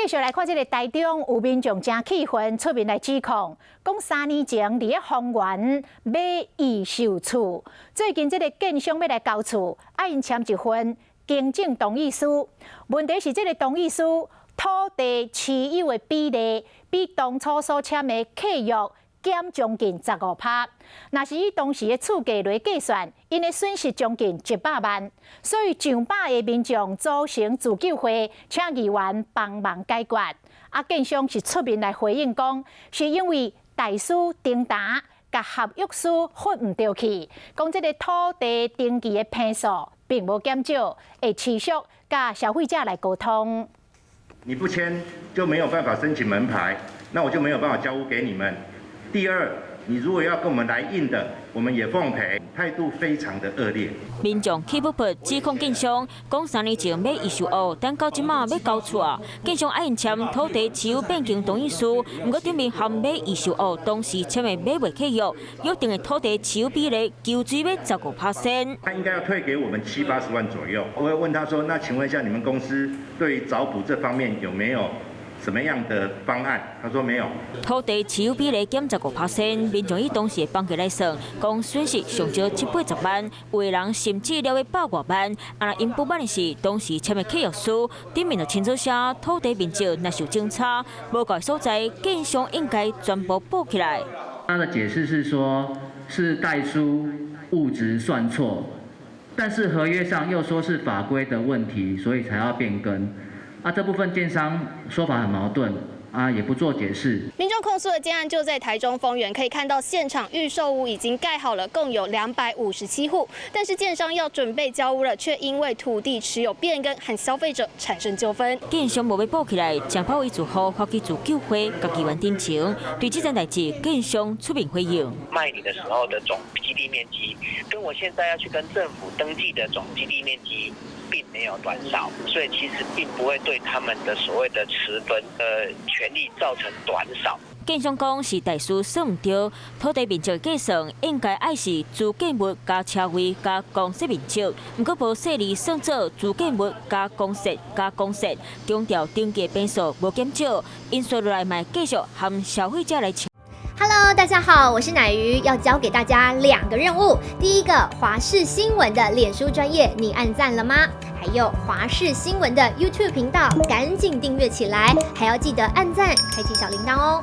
继续来看这个台中有民众真气愤，出面来指控，讲3年前伫咧丰原买预售厝，最近这个建商要来交厝，因签一份经证同意书。问题是这个同意书土地持有的比例，比当初所签的契约减将近15%。若是以当时的厝价来计算，因的损失将近100万。所以上百个民众组成自救会，请议员帮忙解决。建商是出面来回应讲，是因为代书丁达甲合约书混唔到去，讲这个土地登记的坪数并无减少，会持续甲消费者来沟通。你不签就没有办法申请门牌，那我就没有办法交屋给你们。第二，你如果要跟我们来硬的，我们也奉陪，态度非常的恶劣。民众气不不指控建商，讲3年前买预售屋，但到即马要交厝啊，建商爱因签土地持有变更同意书，不过顶面含买预售屋当时签的买卖契约，约定的土地持有比例求追要15%。他应该要退给我们70-80万左右。我会问他说，那请问一下，你们公司对于找补这方面有没有什么样的方案？他说没有。土地持有比例减15%，民众以当时的房价来算，讲损失上少780万，有的人甚至了要100多万。因不满的是，当时签的契约书顶面就清楚写，土地面积若受争差，无该所在建商应该全部补起来。他的解释是说，是代书物质算错，但是合约上又说是法规的问题，所以才要变更。这部分建商说法很矛盾，也不做解释。民众控诉的建案就在台中丰原，可以看到现场预售屋已经盖好了，共有257户，但是建商要准备交屋了，却因为土地持有变更和消费者产生纠纷。建商无要补起来，正跑为住户发起自救会，甲议员申请。对这件代志，建商出面回应。卖你的时候的总基地面积，跟我现在要去跟政府登记的总基地面积，并没有短少，所以其实并不会对他们的所谓的持分权利造成短少。建商讲是代书算唔对，土地面积计算应该爱是自建物加车位加公设面积，不过无设立算作自建物加公设加公设，强调登记变数无减少，因所落来卖继续和消费者来抢。Hello， 大家好，我是乃瑜，要教给大家2个任务。第一个，华视新闻的脸书专页，你按赞了吗？还有华视新闻的 YouTube 频道，赶紧订阅起来，还要记得按赞，开启小铃铛哦。